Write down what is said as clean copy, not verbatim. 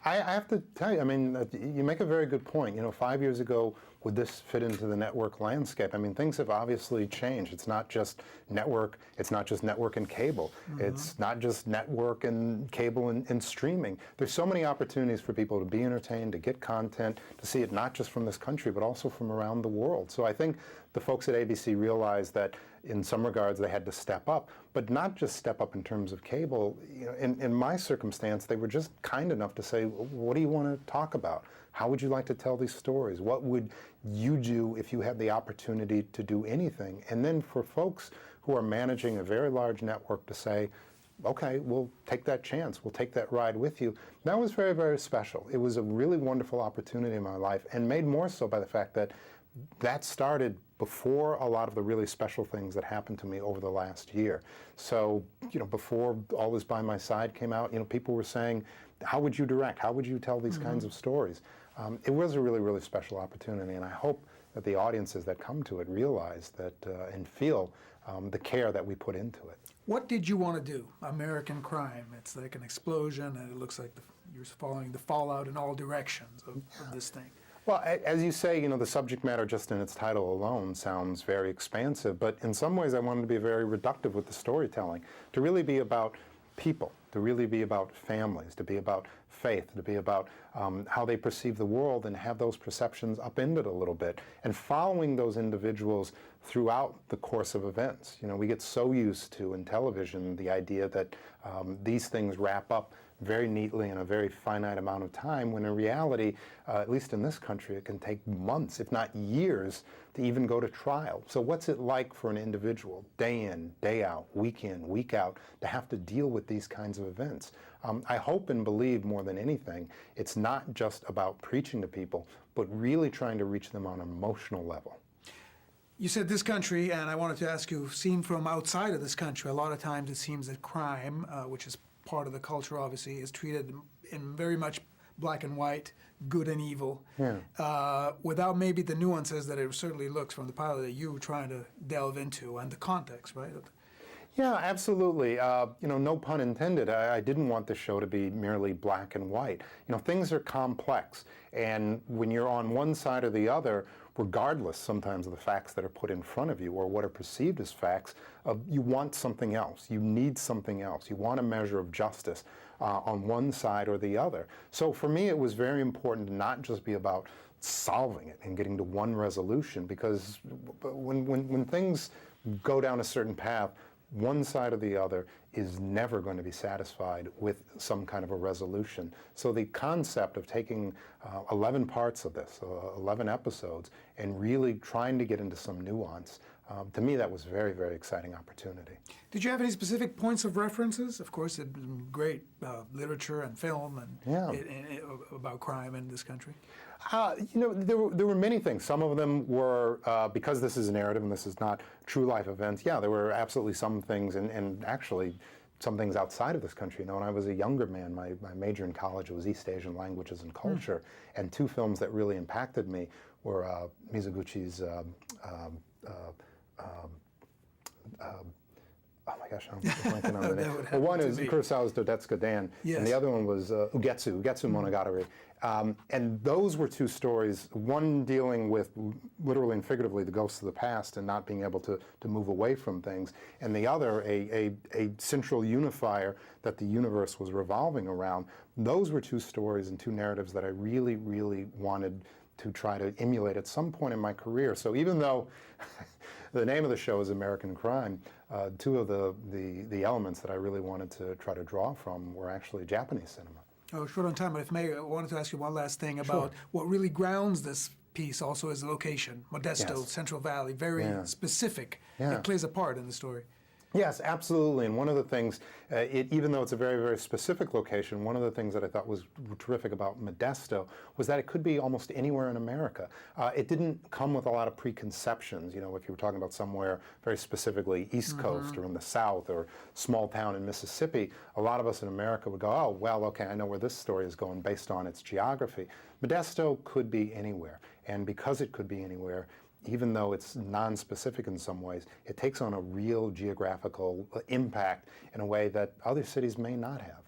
I have to tell you, I mean, you make a very good point. 5 years ago, would this fit into the network landscape? I mean, things have obviously changed. It's not just network. It's not just network and cable. It's not just network and cable and streaming. There's so many opportunities for people to be entertained, to get content, to see it not just from this country, but also from around the world. So I think the folks at ABC realized that in some regards they had to step up, but not just step up in terms of cable. In my circumstance, they were just kind enough to say, what do you want to talk about? How would you like to tell these stories? What would you do if you had the opportunity to do anything? And then for folks who are managing a very large network to say, okay, we'll take that chance. We'll take that ride with you. That was very, very special. It was a really wonderful opportunity in my life, and made more so by the fact that that started before a lot of the really special things that happened to me over the last year. So, before All Is By My Side came out, people were saying, how would you direct? How would you tell these kinds of stories? It was a really, really special opportunity, and I hope that the audiences that come to it realize that and feel the care that we put into it. What did you want to do? American Crime. It's like an explosion, and it looks like you're following the fallout in all directions of this thing. Well, as you say, the subject matter just in its title alone sounds very expansive, but in some ways I wanted to be very reductive with the storytelling, to really be about people, to really be about families, to be about faith, to be about how they perceive the world and have those perceptions upended a little bit, and following those individuals throughout the course of events. We get so used to in television the idea that these things wrap up very neatly in a very finite amount of time, when in reality, at least in this country, it can take months, if not years, to even go to trial. So what's it like for an individual, day in, day out, week in, week out, to have to deal with these kinds of events? I hope and believe more than anything, it's not just about preaching to people, but really trying to reach them on an emotional level. You said this country, and I wanted to ask you, seen from outside of this country, a lot of times it seems that crime, which is part of the culture obviously, is treated in very much black and white, good and evil, without maybe the nuances that it certainly looks from the pilot that you were trying to delve into, and the context, right? Yeah, absolutely. No pun intended. I didn't want the show to be merely black and white. Things are complex, and when you're on one side or the other, regardless sometimes of the facts that are put in front of you or what are perceived as facts, you want something else. You need something else. You want a measure of justice on one side or the other. So for me, it was very important to not just be about solving it and getting to one resolution, because when things go down a certain path, one side or the other is never going to be satisfied with some kind of a resolution. So the concept of taking 11 parts of this, 11 episodes, and really trying to get into some nuance, to me that was a very, very exciting opportunity. Did you have any specific points of references? Of course, it's great literature and film and about crime in this country. There were many things. Some of them were, because this is a narrative and this is not true life events, there were absolutely some things, and actually some things outside of this country. When I was a younger man, my major in college was East Asian languages and culture, and two films that really impacted me were Mizoguchi's oh my gosh, I'm blanking on the name. Well, one is Kurosawa's Dodetsuka Dan, and the other one was Ugetsu Monogatari. And those were two stories, one dealing with, literally and figuratively, the ghosts of the past and not being able to move away from things, and the other, a central unifier that the universe was revolving around. Those were two stories and two narratives that I really, really wanted to try to emulate at some point in my career. So even though the name of the show is American Crime, two of the elements that I really wanted to try to draw from were actually Japanese cinema. Oh, short on time, but if may, I wanted to ask you one last thing about what really grounds this piece also is the location. Modesto, Central Valley, very specific. It plays a part in the story. Yes, absolutely. And one of the things, even though it's a very, very specific location, one of the things that I thought was terrific about Modesto was that it could be almost anywhere in America. It didn't come with a lot of preconceptions. If you were talking about somewhere very specifically East Coast or in the South or small town in Mississippi, a lot of us in America would go, oh, well, okay, I know where this story is going based on its geography. Modesto could be anywhere. And because it could be anywhere, even though it's non-specific in some ways, it takes on a real geographical impact in a way that other cities may not have.